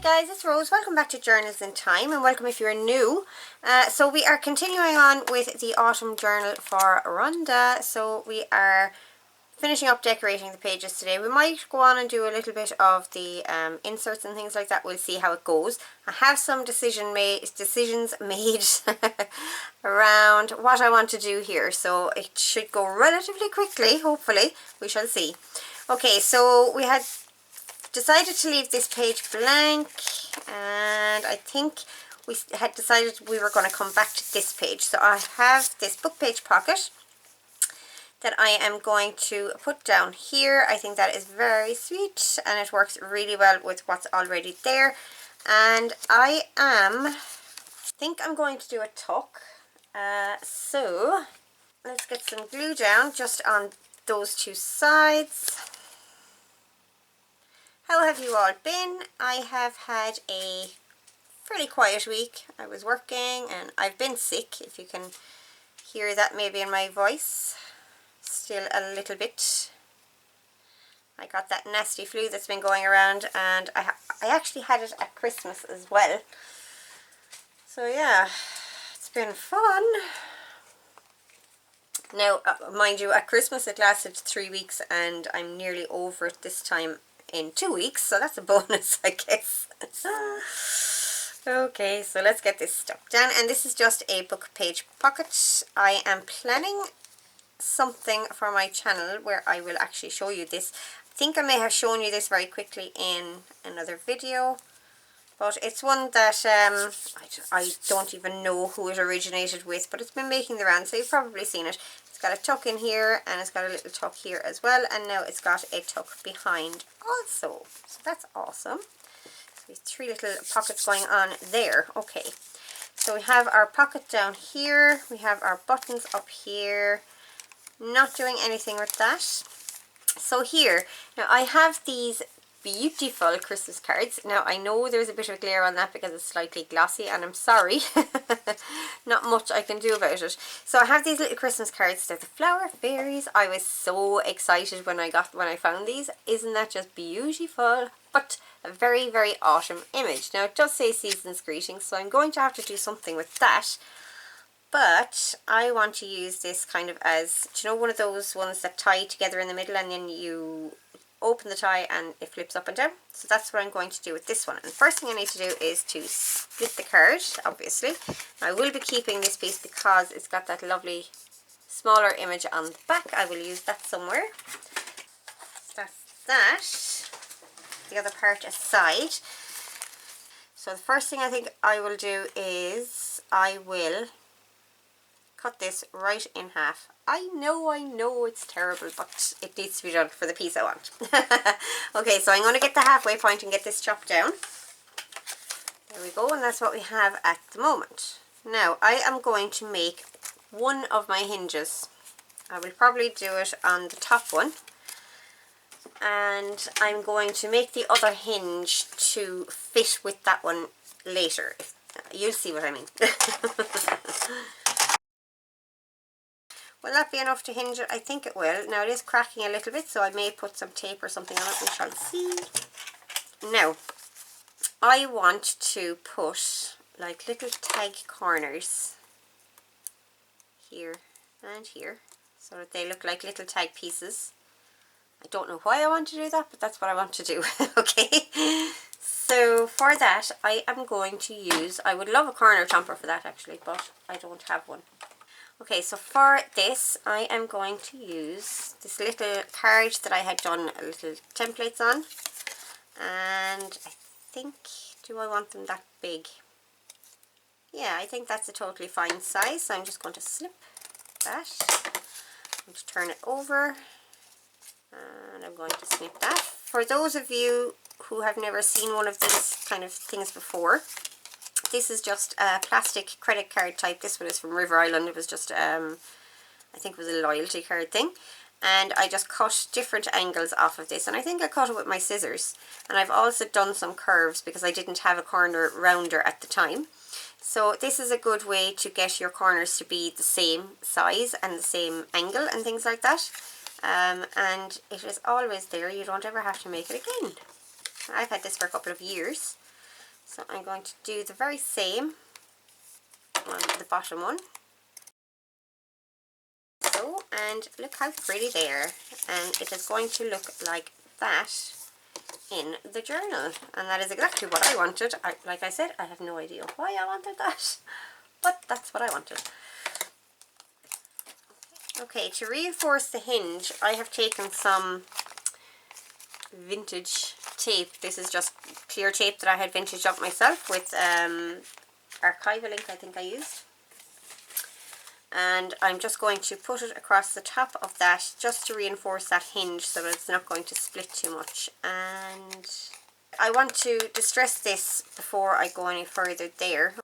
guys, it's Rose. Welcome back to Journals in Time, and welcome if you're new. So we are continuing on with the autumn journal for Rhonda. So we are finishing up decorating the pages today. We might go on and do a little bit of the inserts and things like that. We'll see how it goes. I have some decisions made around what I want to do here, so it should go relatively quickly, hopefully. We shall see. Okay, so we had decided to leave this page blank, and I think we had decided we were going to come back to this page. So I have this Bookpage Pocket that I am going to put down here. I think that is very sweet and it works really well with what's already there. And I think I'm going to do a tuck. So let's get some glue down just on those two sides. How have you all been? I have had a fairly quiet week. I was working and I've been sick, if you can hear that maybe in my voice. Still a little bit. I got that nasty flu that's been going around, and I actually had it at Christmas as well. So yeah, it's been fun. Now, mind you, at Christmas it lasted 3 weeks and I'm nearly over it this time in 2 weeks, so that's a bonus, I guess. Okay, so let's get this stuck down, and this is just a Bookpage Pocket. I am planning something for my channel where I will actually show you this. I think I may have shown you this very quickly in another video, but it's one that I don't even know who it originated with, but it's been making the round, so you've probably seen it. It's got a tuck in here and it's got a little tuck here as well, and now it's got a tuck behind also, so that's awesome. So we have 3 little pockets going on there. Okay, so we have our pocket down here, we have our buttons up here. Not doing anything with that. So here, now I have these beautiful Christmas cards. Now I know there's a bit of glare on that because it's slightly glossy, and I'm sorry. Not much I can do about it. So I have these little Christmas cards. They're the Flower Fairies. I was so excited when I found these. Isn't that just beautiful? But a very, very autumn image. Now it does say Season's Greetings, so I'm going to have to do something with that. But I want to use this kind of as, do you know, one of those ones that tie together in the middle and then you open the tie and it flips up and down. So that's what I'm going to do with this one. And the first thing I need to do is to split the card, obviously. I will be keeping this piece because it's got that lovely smaller image on the back. I will use that somewhere. That's that. The other part aside. So the first thing I think I will do is I will cut this right in half. I know it's terrible, but it needs to be done for the piece I want. Okay, so I'm going to get the halfway point and get this chopped down. There we go, and that's what we have at the moment. Now, I am going to make one of my hinges. I will probably do it on the top one. And I'm going to make the other hinge to fit with that one later. You'll see what I mean. Will that be enough to hinge it? I think it will. Now it is cracking a little bit, so I may put some tape or something on it. We shall see. Now, I want to put like little tag corners here and here, so that they look like little tag pieces. I don't know why I want to do that, but that's what I want to do. Okay. So for that, I am going to use, I would love a corner chomper for that actually, but I don't have one. Okay, so for this, I am going to use this little card that I had done little templates on. And I think, do I want them that big? Yeah, I think that's a totally fine size. So I'm just going to snip that. I'm going to turn it over. And I'm going to snip that. For those of you who have never seen one of these kind of things before, this is just a plastic credit card type. This one is from River Island. It was just, I think it was a loyalty card thing. And I just cut different angles off of this. And I think I cut it with my scissors. And I've also done some curves because I didn't have a corner rounder at the time. So this is a good way to get your corners to be the same size and the same angle and things like that. And it is always there. You don't ever have to make it again. I've had this for a couple of years. So I'm going to do the very same on the bottom one. So, and look how pretty they are. And it is going to look like that in the journal. And that is exactly what I wanted. Like I said, I have no idea why I wanted that, but that's what I wanted. Okay, to reinforce the hinge, I have taken some vintage tape. This is just clear tape that I had vintage up myself with archival ink, I think I used. And I'm just going to put it across the top of that just to reinforce that hinge so that it's not going to split too much. And I want to distress this before I go any further there.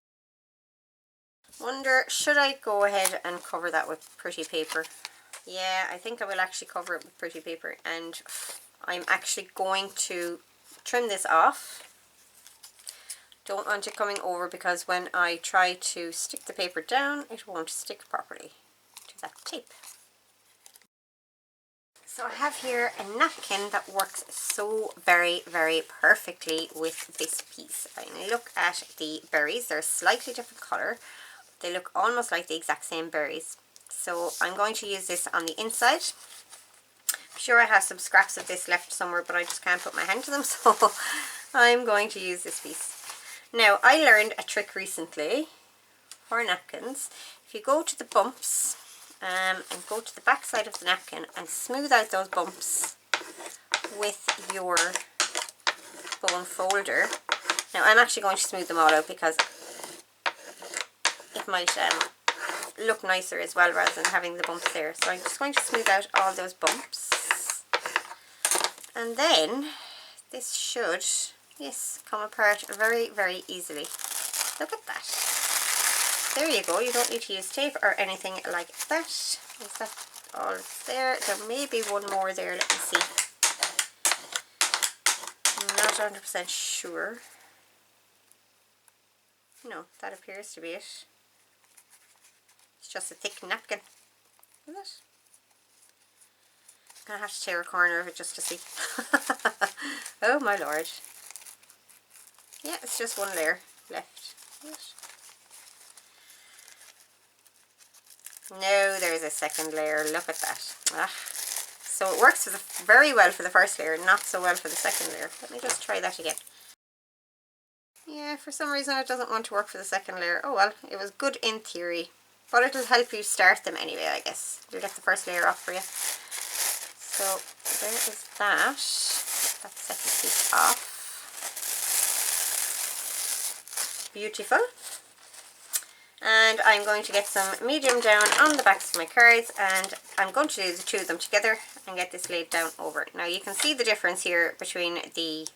Wonder, should I go ahead and cover that with pretty paper? Yeah, I think I will actually cover it with pretty paper, and I'm actually going to trim this off. Don't want it coming over because when I try to stick the paper down, it won't stick properly to that tape. So I have here a napkin that works so very, very perfectly with this piece. I look at the berries, they're a slightly different colour. They look almost like the exact same berries. So I'm going to use this on the inside. I'm sure I have some scraps of this left somewhere, but I just can't put my hand to them, so I'm going to use this piece. Now, I learned a trick recently for napkins. If you go to the bumps and go to the back side of the napkin and smooth out those bumps with your bone folder. Now, I'm actually going to smooth them all out because it might look nicer as well rather than having the bumps there. So I'm just going to smooth out all those bumps. And then this should, yes, come apart very, very easily. Look at that. There you go. You don't need to use tape or anything like that. Is that all there? There may be one more there. Let me see. I'm not 100% sure. No, that appears to be it. It's just a thick napkin, is it? I'm going to have to tear a corner of it just to see. Oh my lord. Yeah, it's just one layer left. No, there's a second layer. Look at that. Ah. So it works very well for the first layer, not so well for the second layer. Let me just try that again. Yeah, for some reason it doesn't want to work for the second layer. Oh well, it was good in theory. But it'll help you start them anyway, I guess. You'll get the first layer off for you. So there is that. Get that second piece off. Beautiful. And I'm going to get some medium down on the backs of my cards, and I'm going to do the two of them together and get this laid down over. Now you can see the difference here between the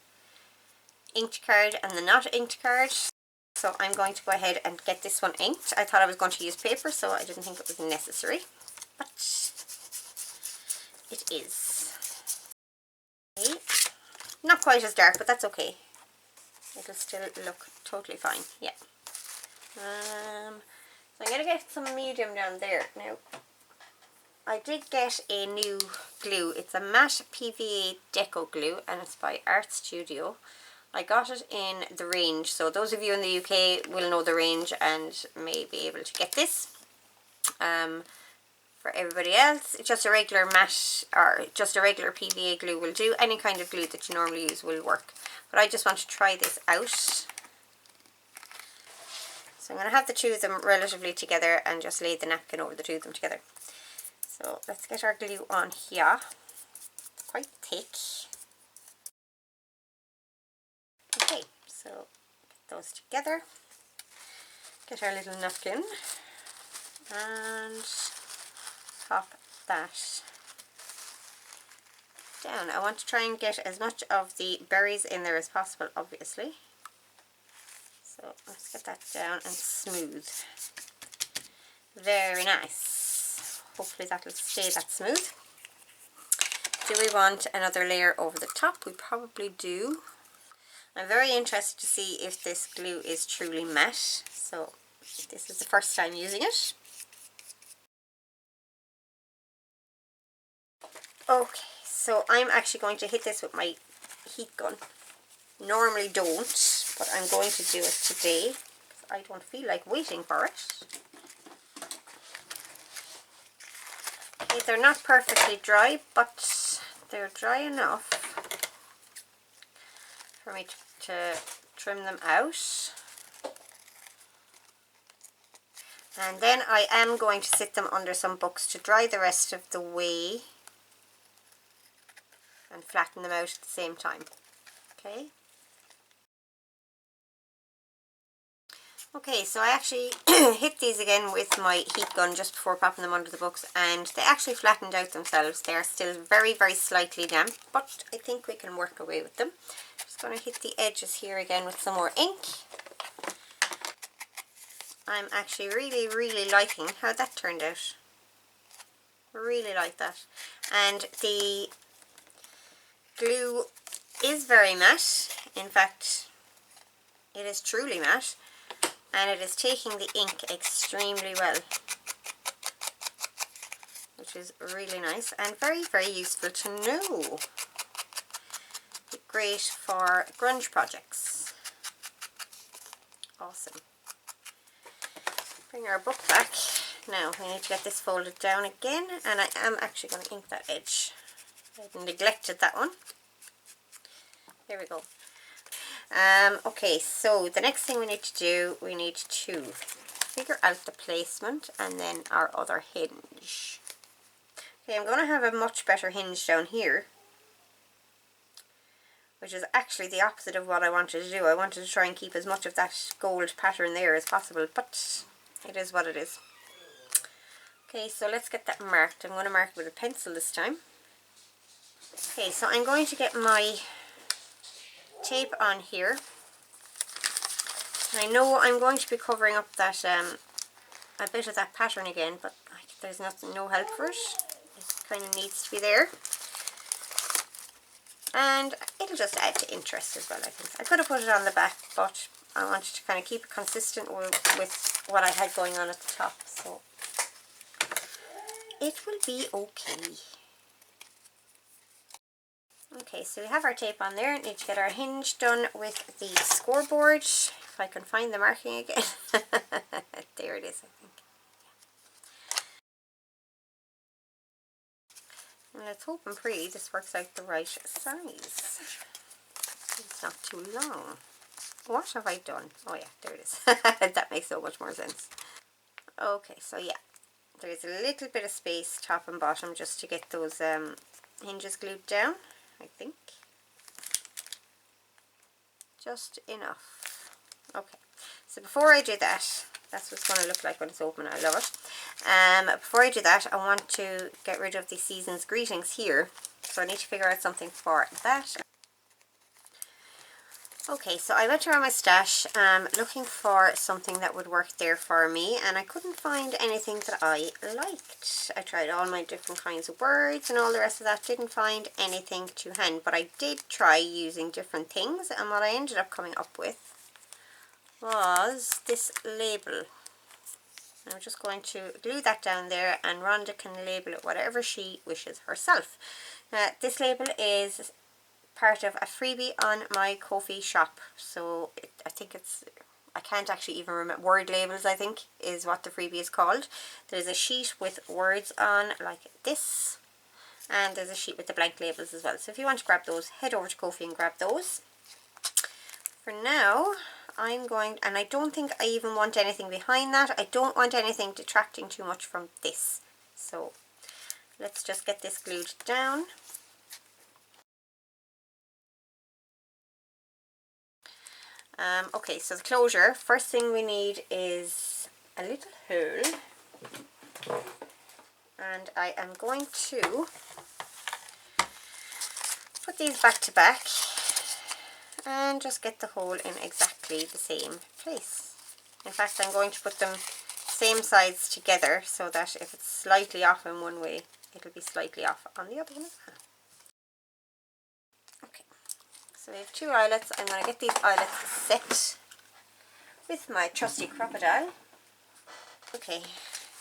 inked card and the not inked card. So I'm going to go ahead and get this one inked. I thought I was going to use paper, so I didn't think it was necessary, but it is. Okay. Not quite as dark, but that's okay. It'll still look totally fine. Yeah. So I'm going to get some medium down there. Now, I did get a new glue. It's a matte PVA Deco glue, and it's by Art Studio. I got it in the range, so those of you in the UK will know the range and may be able to get this. For everybody else, just a regular matte or just a regular PVA glue will do. Any kind of glue that you normally use will work. But I just want to try this out. So I'm going to have the two of them relatively together and just lay the napkin over the two of them together. So let's get our glue on here. It's quite thick. Okay, so get those together. Get our little napkin and pop that down. I want to try and get as much of the berries in there as possible, obviously. So let's get that down and smooth. Very nice. Hopefully that will stay that smooth. Do we want another layer over the top? We probably do. I'm very interested to see if this glue is truly matte. So this is the first time using it. Okay, so I'm actually going to hit this with my heat gun. Normally don't, but I'm going to do it today. I don't feel like waiting for it. Okay, they're not perfectly dry, but they're dry enough for me to trim them out. And then I am going to sit them under some books to dry the rest of the way and flatten them out at the same time. Okay. Okay, so I actually hit these again with my heat gun just before popping them under the books, and they actually flattened out themselves. They are still very, very slightly damp, but I think we can work away with them. Just going to hit the edges here again with some more ink. I'm actually really, really liking how that turned out. Really like that. And the glue is very matte. In fact, it is truly matte. And it is taking the ink extremely well, which is really nice and very, very useful to know. Great for grunge projects. Awesome. Bring our book back. Now we need to get this folded down again, and I am actually going to ink that edge. I neglected that one. There we go. Okay, so the next thing we need to do, we need to figure out the placement and then our other hinge. Okay, I'm going to have a much better hinge down here, which is actually the opposite of what I wanted to do. I wanted to try and keep as much of that gold pattern there as possible, but it is what it is. Okay, so let's get that marked. I'm going to mark it with a pencil this time. Okay, so I'm going to get my tape on here. I know I'm going to be covering up that a bit of that pattern again, but there's no help for it. It kind of needs to be there, and it'll just add to interest as well. I think I could have put it on the back, but I wanted to kind of keep it consistent with what I had going on at the top, so it will be okay. Okay, so we have our tape on there. Need to get our hinge done with the scoreboard. If I can find the marking again. There it is, I think. And let's hope and pray this works out the right size. It's not too long. What have I done? Oh yeah, there it is. That makes so much more sense. Okay, so yeah, there's a little bit of space top and bottom just to get those hinges glued down, I think. Just enough. Okay, so before I do that, that's what it's going to look like when it's open. I love it. Before I do that, I want to get rid of the Season's Greetings here. So I need to figure out something for that. Okay, so I went around my stash looking for something that would work there for me, and I couldn't find anything that I liked. I tried all my different kinds of words and all the rest of that, didn't find anything to hand, but I did try using different things, and what I ended up coming up with was this label. I'm just going to glue that down there, and Rhonda can label it whatever she wishes herself. This label is part of a freebie on my Ko-fi shop, so I think it's, I can't actually even remember, word labels I think is what the freebie is called. There's a sheet with words on like this, and there's a sheet with the blank labels as well, so if you want to grab those, head over to Ko-fi and grab those. For now I'm going, and I don't think I even want anything behind that. I don't want anything detracting too much from this, so let's just get this glued down. Okay, so the closure, first thing we need is a little hole, and I am going to put these back to back and just get the hole in exactly the same place. In fact, I'm going to put them same sides together so that if it's slightly off in one way, it'll be slightly off on the other one as well. Okay, so we have two eyelets. I'm going to get these eyelets set with my trusty crocodile. Okay,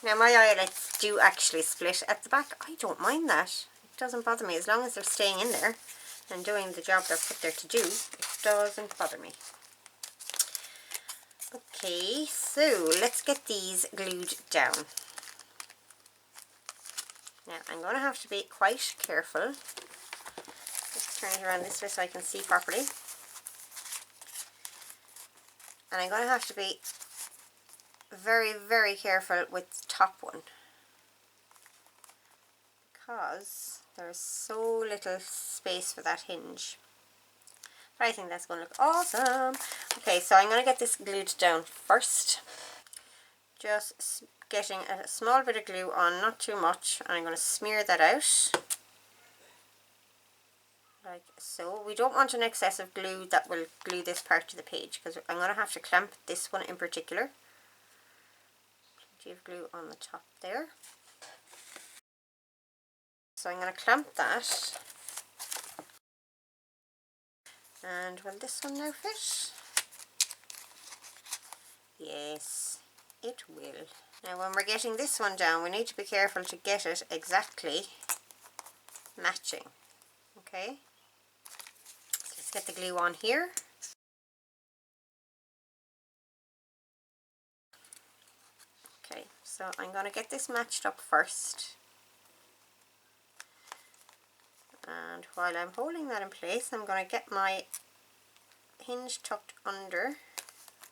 now my eyelets do actually split at the back. I don't mind that. It doesn't bother me as long as they're staying in there and doing the job they're put there to do. It doesn't bother me. Okay, so let's get these glued down. Now I'm going to have to be quite careful. Let's turn it around this way so I can see properly. And I'm going to have to be very, very careful with the top one, because there's so little space for that hinge. But I think that's going to look awesome. Okay, so I'm going to get this glued down first. Just getting a small bit of glue on, not too much, and I'm going to smear that out. Like so. We don't want an excess of glue that will glue this part to the page, because I'm going to have to clamp this one in particular. Plenty of glue on the top there. So I'm going to clamp that. And will this one now fit? Yes, it will. Now when we're getting this one down, we need to be careful to get it exactly matching. Okay, so let's get the glue on here. Okay, so I'm going to get this matched up first. And while I'm holding that in place, I'm going to get my hinge tucked under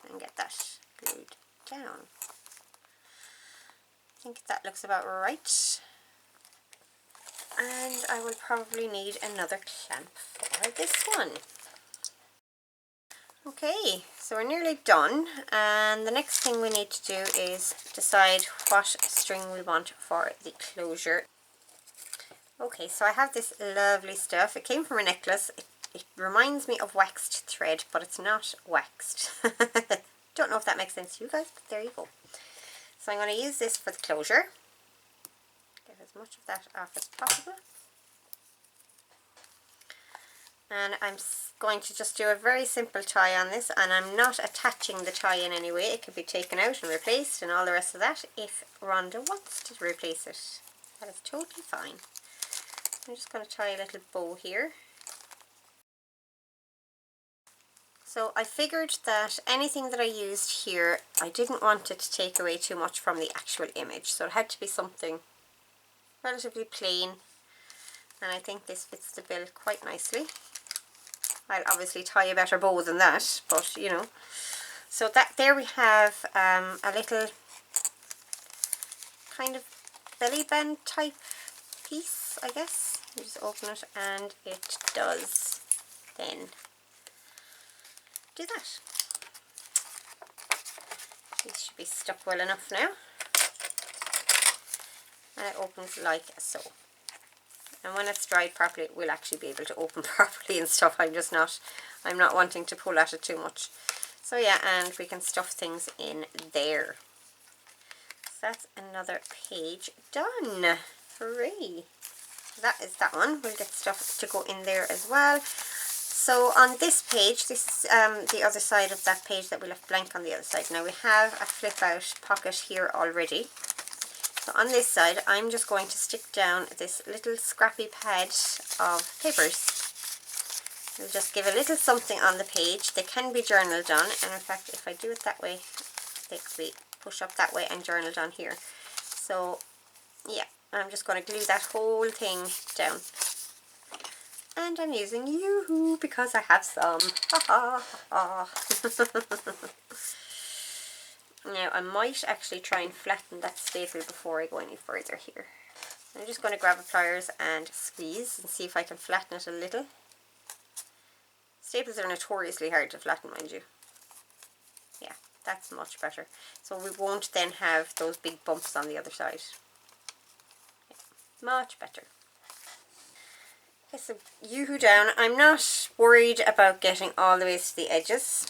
and get that glued down. I think that looks about right. And I will probably need another clamp for this one. Okay, so we're nearly done, and the next thing we need to do is decide what string we want for the closure. Okay, so I have this lovely stuff. It came from a necklace. It reminds me of waxed thread, but it's not waxed. Don't know if that makes sense to you guys, but there you go. So I'm going to use this for the closure. Get as much of that off as possible. And I'm going to just do a very simple tie on this, and I'm not attaching the tie in any way. It can be taken out and replaced and all the rest of that if Rhonda wants to replace it. That is totally fine. I'm just going to tie a little bow here. So I figured that anything that I used here, I didn't want it to take away too much from the actual image. So it had to be something relatively plain, and I think this fits the bill quite nicely. I'll obviously tie a better bow than that, but you know. So that there we have a little kind of belly band type piece, I guess. You just open it and it does then do that. This should be stuck well enough now. And it opens like so. And when it's dried properly, it will actually be able to open properly and stuff. I'm not wanting to pull at it too much. So yeah, and we can stuff things in there. So that's another page done. Hooray! That is that one. We'll get stuff to go in there as well. So on this page, this is the other side of that page that we left blank on the other side. Now we have a flip out pocket here already. So on this side, I'm just going to stick down this little scrappy pad of papers. We'll just give a little something on the page. They can be journaled on, and in fact, if I do it that way, they could be pushed up that way and journaled on here. So yeah, I'm just going to glue that whole thing down. And I'm using Yoo-hoo because I have some. Ha ha ha. Now I might actually try and flatten that staple before I go any further here. I'm just going to grab a pliers and squeeze and see if I can flatten it a little. Staples are notoriously hard to flatten, mind you. Yeah, that's much better. So we won't then have those big bumps on the other side. Yeah, much better. Okay, so Yoo-hoo down. I'm not worried about getting all the way to the edges.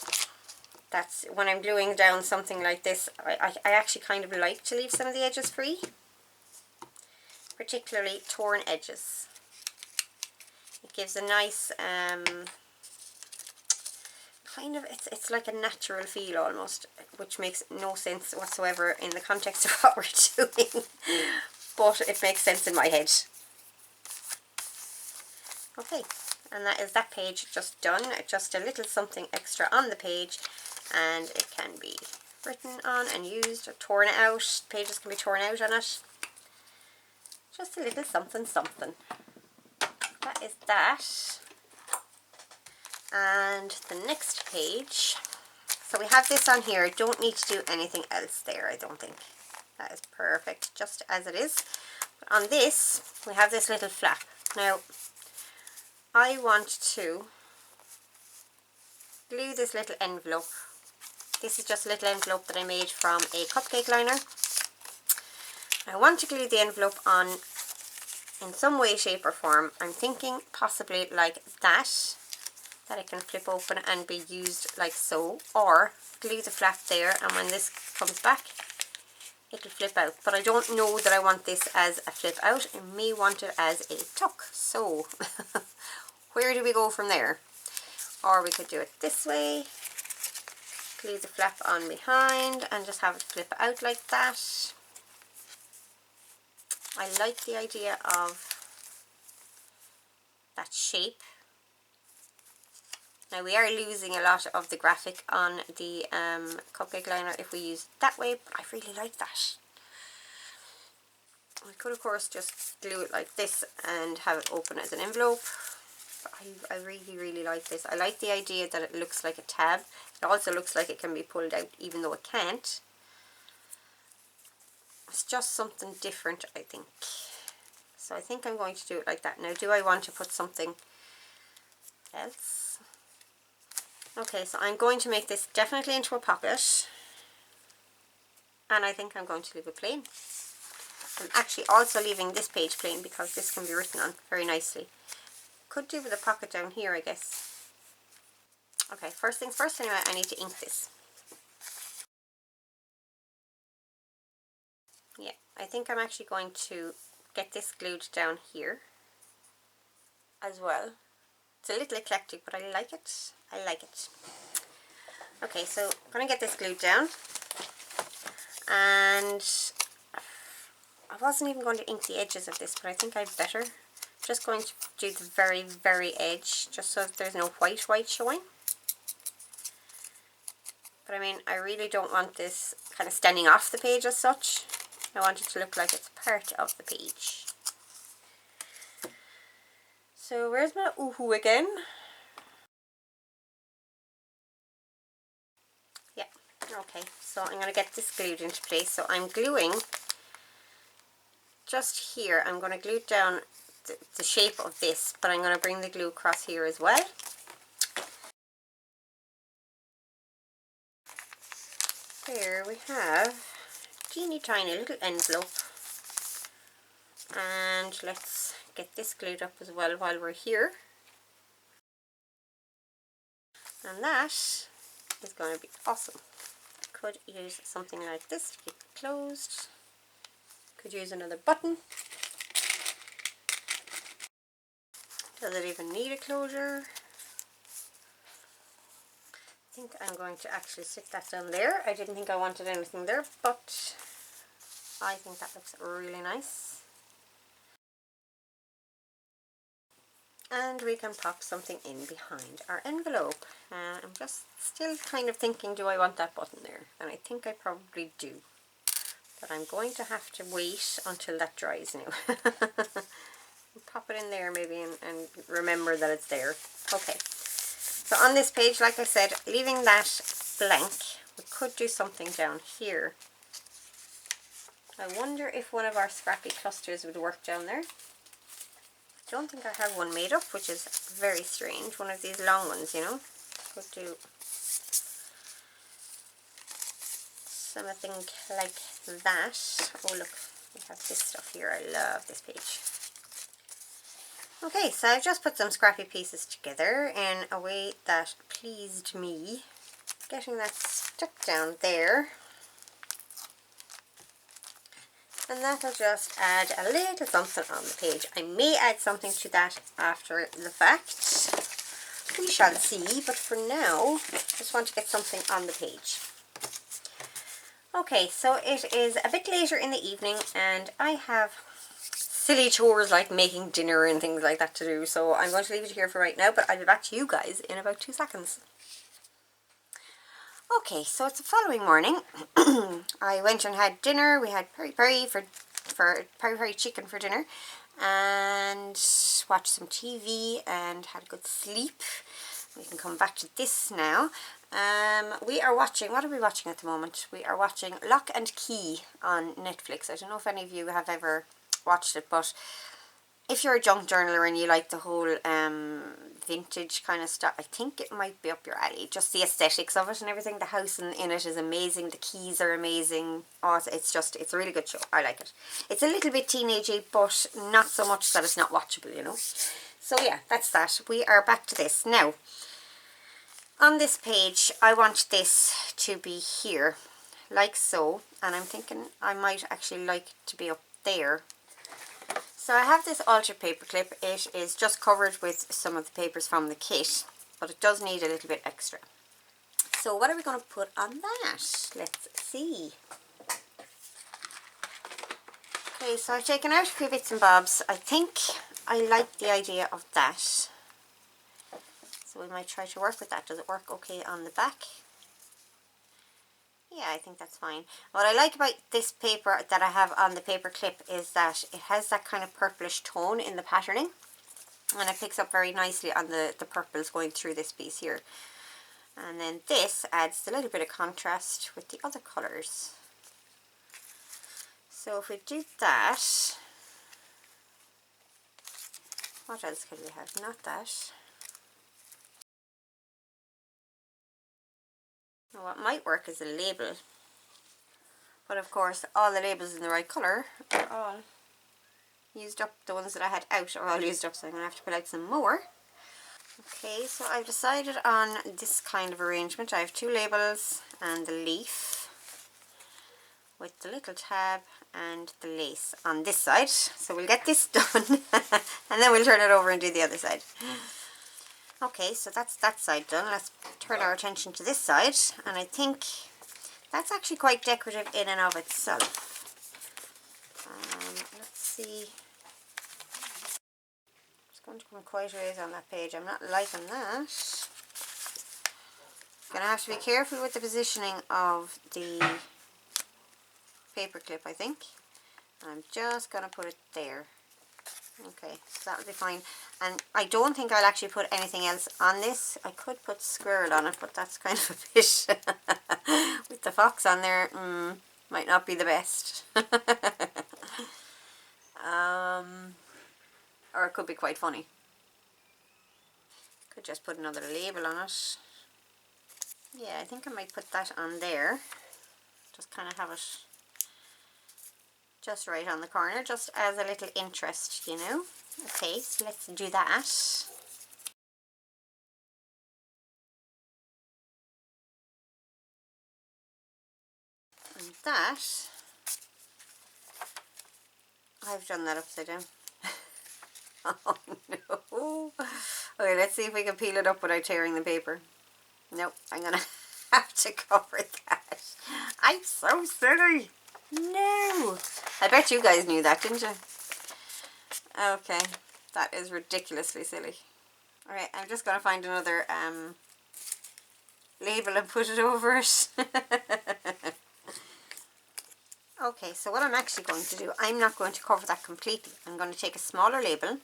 That's when I'm gluing down something like this, I actually kind of like to leave some of the edges free. Particularly torn edges. It gives a nice kind of, it's like a natural feel almost, which makes no sense whatsoever in the context of what we're doing. But it makes sense in my head. Okay, and that is that page just done. Just a little something extra on the page. and it can be written on and used or torn out. Pages can be torn out on it. Just a little something something. That is that. And the next page, so we have this on here. I don't need to do anything else there, I don't think. That is perfect, just as it is. But on this, we have this little flap. Now, I want to glue this little envelope. This is just a little envelope that I made from a cupcake liner. I want to glue the envelope on in some way, shape or form. I'm thinking possibly like that it can flip open and be used like so, or glue the flap there, and when this comes back it'll flip out. But I don't know that I want this as a flip out. I may want it as a tuck. So where do we go from there? Or we could do it this way, glue the flap on behind and just have it flip out like that. I like the idea of that shape. Now we are losing a lot of the graphic on the cupcake liner if we use it that way, but I really like that. I could of course just glue it like this and have it open as an envelope. But I really like this. I like the idea that it looks like a tab. It also looks like it can be pulled out even though it can't. It's just something different, I think. So I think I'm going to do it like that. Now, do I want to put something else? Okay, so I'm going to make this definitely into a pocket. And I think I'm going to leave it plain. I'm actually also leaving this page plain because this can be written on very nicely. Could do with a pocket down here, I guess. Okay, first things first anyway, I need to ink this. Yeah, I think I'm actually going to get this glued down here as well. It's a little eclectic, but I like it. I like it. Okay, so I'm going to get this glued down. And I wasn't even going to ink the edges of this, but I think I'd better. Just going to do the very edge, just so that there's no white showing. But I mean, I really don't want this kind of standing off the page as such. I want it to look like it's part of the page. So where's my oohoo again? Yeah, okay, so I'm going to get this glued into place. So I'm gluing just here. I'm going to glue down the shape of this, but I'm going to bring the glue across here as well. There we have a teeny tiny little envelope, and let's get this glued up as well while we're here. And that is going to be awesome. Could use something like this to keep it closed. Could use another button. Does it even need a closure? I think I'm going to actually stick that down there. I didn't think I wanted anything there, but I think that looks really nice. And we can pop something in behind our envelope. I'm just still kind of thinking, do I want that button there? And I think I probably do. But I'm going to have to wait until that dries now. Pop it in there maybe and remember that it's there. Okay. So on this page, like I said, leaving that blank, we could do something down here. I wonder if one of our scrappy clusters would work down there. I don't think I have one made up, which is very strange. One of these long ones, you know. Could do something like that. Oh look, we have this stuff here. I love this page. Okay, so I've just put some scrappy pieces together in a way that pleased me. Getting that stuck down there. And that'll just add a little something on the page. I may add something to that after the fact. We shall see, but for now, I just want to get something on the page. Okay, so it is a bit later in the evening and I have silly chores like making dinner and things like that to do, so I'm going to leave it here for right now, but I'll be back to you guys in about 2 seconds. Okay, so it's the following morning. I went and had dinner. We had peri-peri for peri-peri chicken for dinner, and watched some TV and had a good sleep. We can come back to this now. We are watching, what are we watching at the moment? We are watching Lock and Key on Netflix. I don't know if any of you have ever watched it, but if you're a junk journaler and you like the whole vintage kind of stuff, I think it might be up your alley. Just the aesthetics of it and everything. The house in it is amazing. The keys are amazing. Oh, it's a really good show. I like it. It's a little bit teenagey, but not so much that it's not watchable, you know. So yeah, that's that. We are back to this. Now, on this page, I want this to be here, like so. And I'm thinking I might actually like it to be up there. So I have this Altered Paperclip. It is just covered with some of the papers from the kit, but it does need a little bit extra. So what are we going to put on that? Let's see. Okay, so I've taken out a few bits and bobs. I think I like the idea of that. So we might try to work with that. Does it work okay on the back? Yeah, I think that's fine. What I like about this paper that I have on the paper clip is that it has that kind of purplish tone in the patterning, and it picks up very nicely on the purples going through this piece here. And then this adds a little bit of contrast with the other colours. So if we do that, what else could we have? Not that. Now what might work is a label. But of course, all the labels in the right colour are all used up. The ones that I had out are all used up, so I'm going to have to pull out some more. Okay, so I've decided on this kind of arrangement. I have two labels and the leaf with the little tab and the lace on this side. So we'll get this done and then we'll turn it over and do the other side. Okay, so that's that side done. Let's turn our attention to this side, and I think that's actually quite decorative in and of itself. Let's see. It's going to come quite a ways on that page. I'm not liking that. Gonna have to be careful with the positioning of the paper clip, I think. I'm just gonna put it there. Okay, so that'll be fine. And I don't think I'll actually put anything else on this. I could put squirrel on it, but that's kind of a bit with the fox on there, might not be the best. Or it could be quite funny. Could just put another label on it. Yeah, I think I might put that on there. Just kind of have it just right on the corner, just as a little interest, you know. Okay, so let's do that. And that, I've done that upside down. Oh no. Okay, let's see if we can peel it up without tearing the paper. Nope, I'm gonna have to cover that. I'm so silly. No. I bet you guys knew that, didn't you? Okay, that is ridiculously silly. Alright, I'm just going to find another label and put it over it. Okay, so what I'm actually going to do, I'm not going to cover that completely. I'm going to take a smaller label,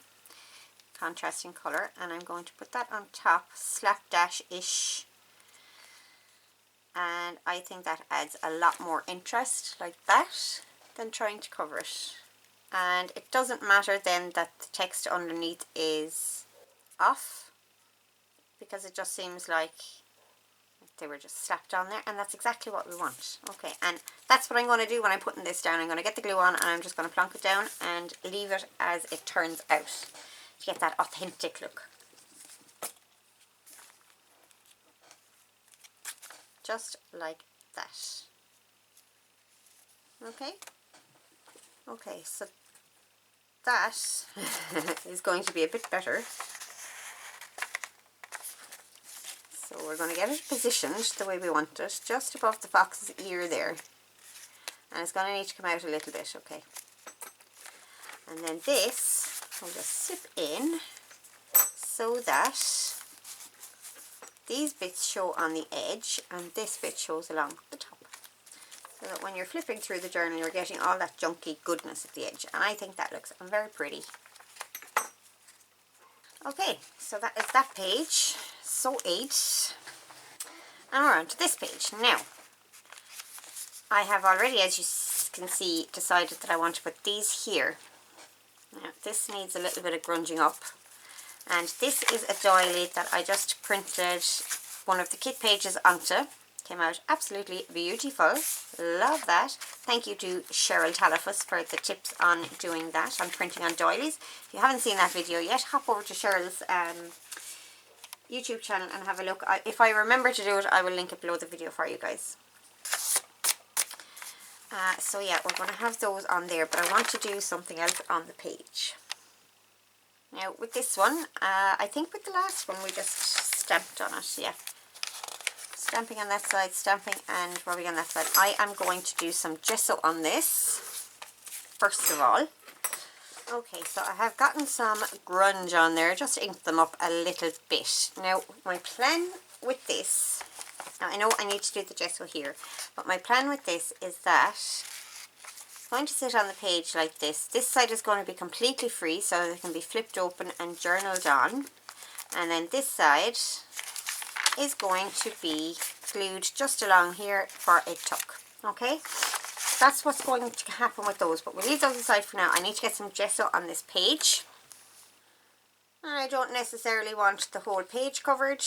contrasting colour, and I'm going to put that on top, slapdash-ish. And I think that adds a lot more interest, like that, than trying to cover it. And it doesn't matter then that the text underneath is off, because it just seems like they were just slapped on there, and that's exactly what we want. Okay, and that's what I'm going to do when I'm putting this down. I'm going to get the glue on and I'm just going to plonk it down and leave it as it turns out to get that authentic look. Just like that. Okay? Okay, so that is going to be a bit better. So we're going to get it positioned the way we want it, just above the fox's ear there. And it's going to need to come out a little bit, okay. And then this will just slip in so that these bits show on the edge and this bit shows along the top. So that when you're flipping through the journal, you're getting all that junky goodness at the edge. And I think that looks very pretty. Okay, so that is that page. So 8. And we're on to this page. Now, I have already, as you can see, decided that I want to put these here. Now, this needs a little bit of grunging up. And this is a doily that I just printed one of the kit pages onto. Came out absolutely beautiful. Love that. Thank you to Cheryl Talifus for the tips on doing that, on printing on doilies. If you haven't seen that video yet, hop over to Cheryl's YouTube channel and have a look. If I remember to do it, I will link it below the video for you guys. So yeah, we're going to have those on there, but I want to do something else on the page. Now with this one, I think with the last one we just stamped on it, yeah. Stamping on that side, stamping and rubbing on that side. I am going to do some gesso on this, first of all. Okay, so I have gotten some grunge on there, just inked them up a little bit. Now, my plan with this, now I know I need to do the gesso here, but my plan with this is that it's going to sit on the page like this. This side is going to be completely free, so it can be flipped open and journaled on. And then this side is going to be glued just along here for a tuck. Okay, that's what's going to happen with those, but we'll leave those aside for now. I need to get some gesso on this page. I don't necessarily want the whole page covered.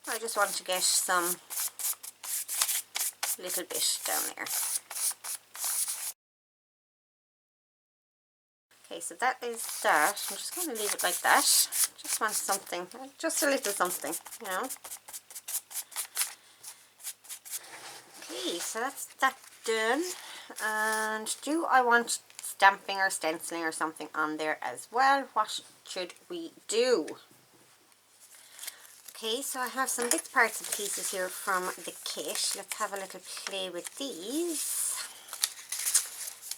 I just want to get some little bit down there. Okay, so that is that. I'm just going to leave it like that. Just want something, just a little something, you know. Okay, so that's that done. And do I want stamping or stenciling or something on there as well? What should we do? Okay, so I have some bits, parts and pieces here from the kit. Let's have a little play with these.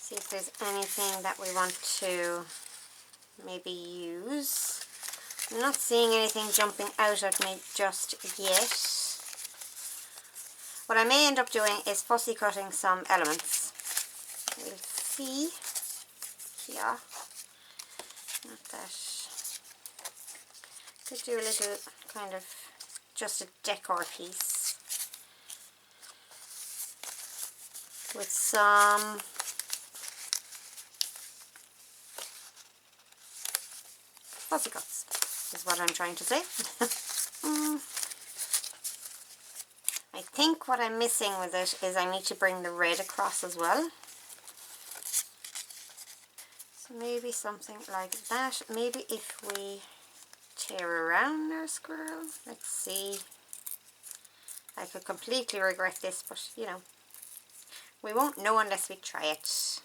See if there's anything that we want to maybe use. I'm not seeing anything jumping out at me just yet. What I may end up doing is fussy cutting some elements. We'll see. Yeah. Not that. Could do a little kind of just a decor piece with some fussy cuts, is what I'm trying to say. I think what I'm missing with it is I need to bring the red across as well. So maybe something like that. Maybe if we tear around our squirrel. Let's see. I could completely regret this, but you know, we won't know unless we try it. Just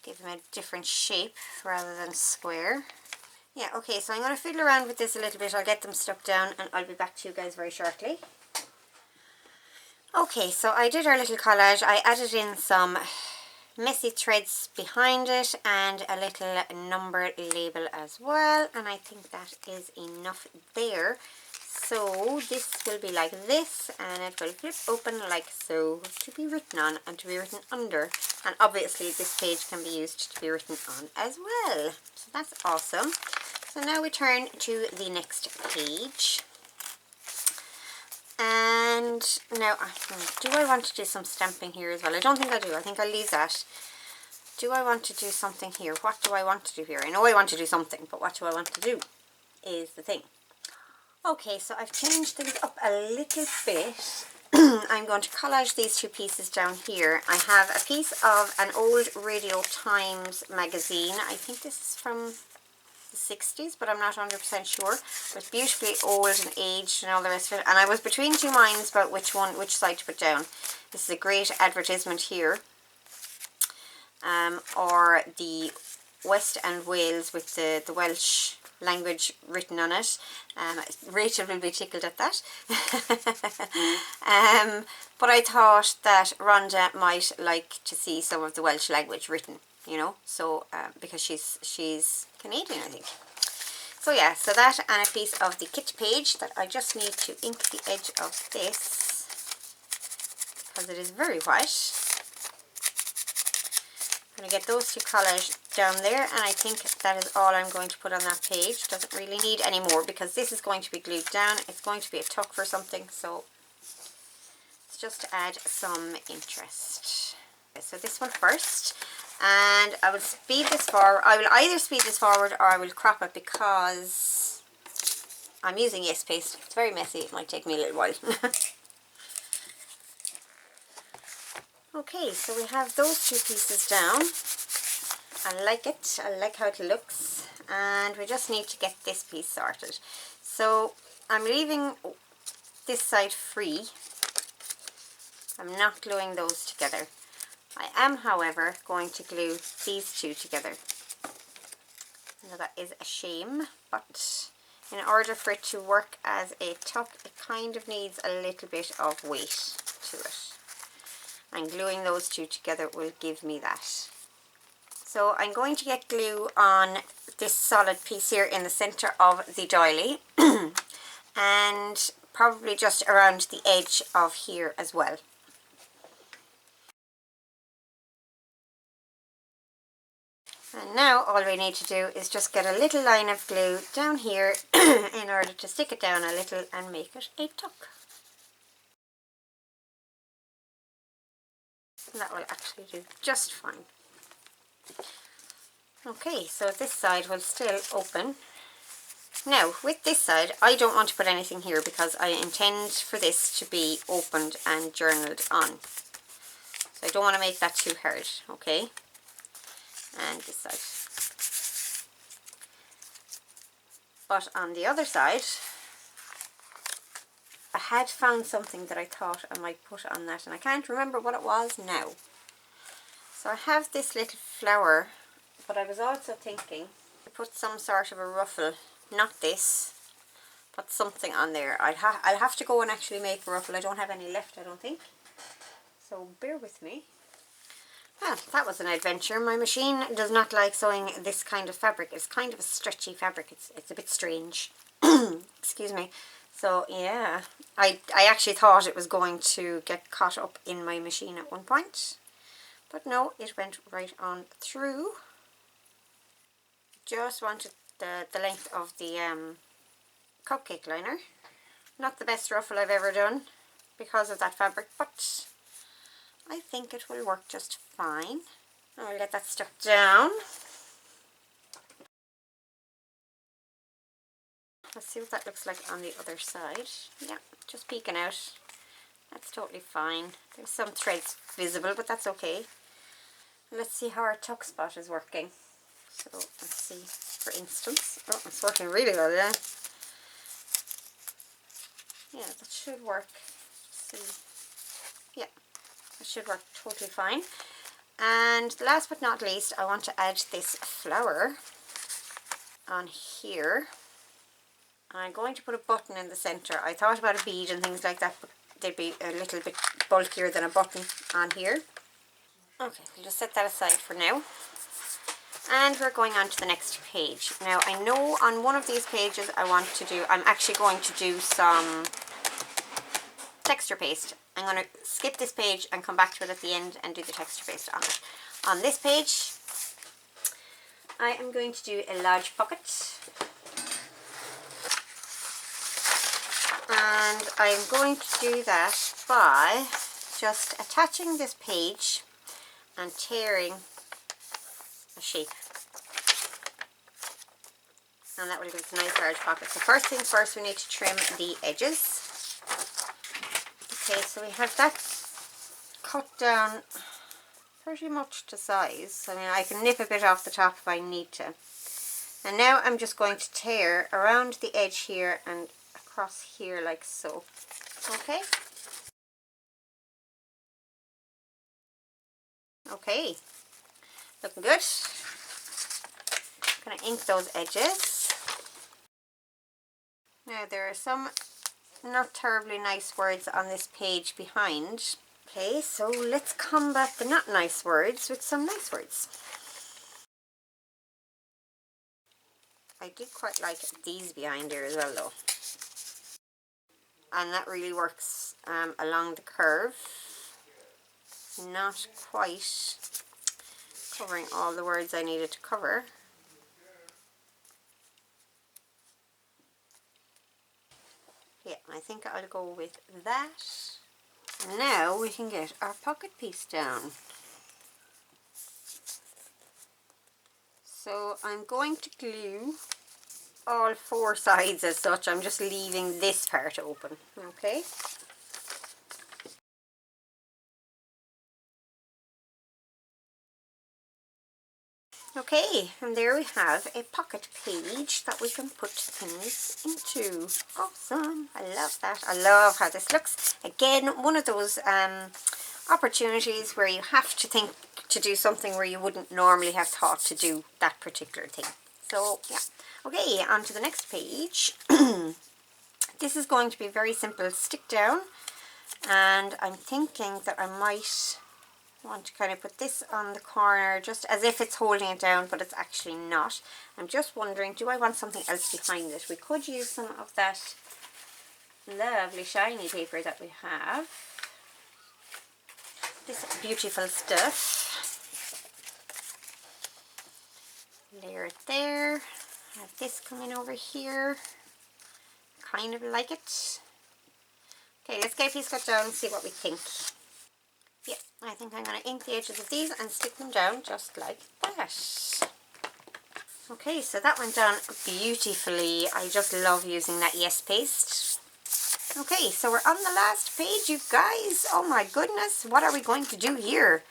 give him a different shape rather than square. Yeah, okay, so I'm going to fiddle around with this a little bit. I'll get them stuck down and I'll be back to you guys very shortly. Okay, so I did our little collage. I added in some messy threads behind it and a little number label as well, and I think that is enough there. So this will be like this, and it will flip open like so to be written on and to be written under, and obviously this page can be used to be written on as well. So that's awesome. So now we turn to the next page. And now, do I want to do some stamping here as well? I don't think I do. I think I'll leave that. Do I want to do something here? What do I want to do here? I know I want to do something, but what do I want to do is the thing. Okay, so I've changed things up a little bit. I'm going to collage these two pieces down here. I have a piece of an old Radio Times magazine. I think this is from the 60s, but I'm not 100% sure. It's beautifully old and aged and all the rest of it, and I was between two minds about which side to put down. This is a great advertisement here, or the West and Wales with the Welsh language written on it. Rachel will be tickled at that. But I thought that Rhonda might like to see some of the Welsh language written, you know, so because she's Canadian, I think. So yeah, so that and a piece of the kit page that I just need to ink the edge of this because it is very white. I'm going to get those two collage down there, and I think that is all I'm going to put on that page. Doesn't really need any more because this is going to be glued down. It's going to be a tuck for something, so it's just to add some interest. Okay, so this one first, and I will speed this forward. I will either speed this forward or I will crop it because I'm using yes paste. It's very messy. It might take me a little while. Okay, so we have those two pieces down. I like it. I like how it looks. And we just need to get this piece sorted. So I'm leaving this side free. I'm not gluing those together. I am, however, going to glue these two together. Now that is a shame, but in order for it to work as a tuck, it kind of needs a little bit of weight to it. And gluing those two together will give me that. So I'm going to get glue on this solid piece here in the center of the doily and probably just around the edge of here as well. And now all we need to do is just get a little line of glue down here in order to stick it down a little and make it a tuck. And that will actually do just fine. Okay, so this side will still open. Now, with this side, I don't want to put anything here because I intend for this to be opened and journaled on. So I don't want to make that too hard, okay? And this side. But on the other side, I had found something that I thought I might put on that, and I can't remember what it was now. So I have this little flower, but I was also thinking to put some sort of a ruffle, not this, but something on there. I'll have to go and actually make a ruffle. I don't have any left, I don't think. So bear with me. Well, that was an adventure. My machine does not like sewing this kind of fabric. It's kind of a stretchy fabric. It's a bit strange. Excuse me. So yeah, I actually thought it was going to get caught up in my machine at one point. But no, it went right on through. Just wanted the length of the cupcake liner. Not the best ruffle I've ever done because of that fabric, but I think it will work just fine. I'll get that stuck down. Let's see what that looks like on the other side. Yeah, just peeking out. That's totally fine. There's some threads visible, but that's okay. Let's see how our tuck spot is working. So let's see, for instance. Oh, it's working really well, yeah. Yeah, that should work. Let's see. Yeah, that should work totally fine. And last but not least, I want to add this flower on here. I'm going to put a button in the center. I thought about a bead and things like that, but they'd be a little bit bulkier than a button on here. Okay, we'll just set that aside for now. And we're going on to the next page. Now, I know on one of these pages I'm actually going to do some texture paste. I'm going to skip this page and come back to it at the end and do the texture paste on it. On this page, I am going to do a large pocket. And I'm going to do that by just attaching this page and tearing a shape. And that will give us a nice large pocket. So first things first, we need to trim the edges. Okay, so we have that cut down pretty much to size. I mean, I can nip a bit off the top if I need to. And now I'm just going to tear around the edge here and across here like so. Okay. Okay. Looking good. I'm going to ink those edges. Now there are some not terribly nice words on this page behind. Okay, so let's combat the not nice words with some nice words. I I did quite like these behind here as well though. And that really works along the curve. Not quite covering all the words I needed to cover. Yeah, I think I'll go with that. Now we can get our pocket piece down. So I'm going to glue all 4 sides as such. I'm just leaving this part open, okay? Okay, and there we have a pocket page that we can put things into. Awesome, I love that. I love how this looks. Again, one of those opportunities where you have to think to do something where you wouldn't normally have thought to do that particular thing. So, yeah. Okay, on to the next page. This is going to be very simple stick down, and I'm thinking that I might want to kind of put this on the corner just as if it's holding it down, but it's actually not. I'm just wondering, do I want something else behind it? We could use some of that lovely shiny paper that we have. This beautiful stuff. Layer it there. Have this coming over here. Kind of like it. Okay, let's get a piece cut down and see what we think. Yeah, I think I'm going to ink the edges of these and stick them down just like that. Okay, so that went down beautifully. I just love using that Yes paste. Okay, so we're on the last page, you guys. Oh my goodness, what are we going to do here?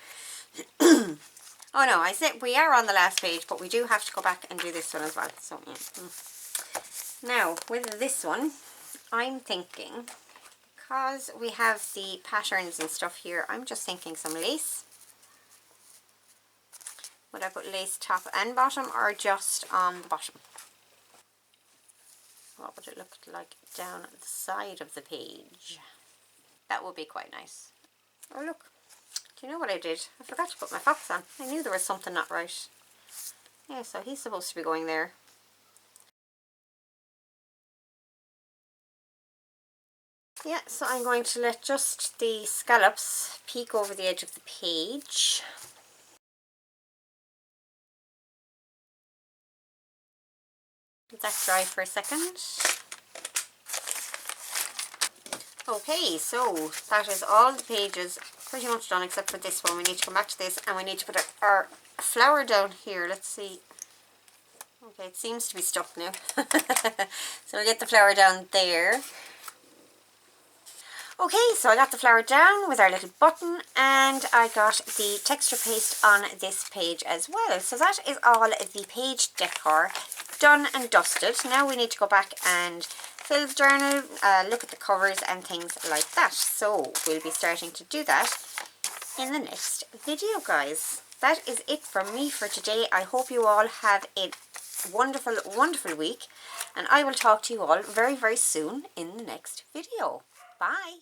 Oh no, I said we are on the last page, but we do have to go back and do this one as well. So yeah. Now, with this one, I'm thinking, because we have the patterns and stuff here, I'm just thinking some lace. Would I put lace top and bottom, or just on the bottom? What would it look like down at the side of the page? That would be quite nice. Oh look, do you know what I did? I forgot to put my fox on. I knew there was something not right. Yeah, so he's supposed to be going there. Yeah, so I'm going to let just the scallops peek over the edge of the page. Let that dry for a second. Okay, so that is all the pages pretty much done except for this one. We need to come back to this and we need to put our flower down here. Let's see. Okay, it seems to be stuck now. So we'll get the flower down there. Okay, so I got the flower down with our little button, and I got the texture paste on this page as well. So that is all the page decor done and dusted. Now we need to go back and fill the journal, look at the covers and things like that. So we'll be starting to do that in the next video, guys. That is it from me for today. I hope you all have a wonderful, wonderful week, and I will talk to you all very, very soon in the next video. Bye!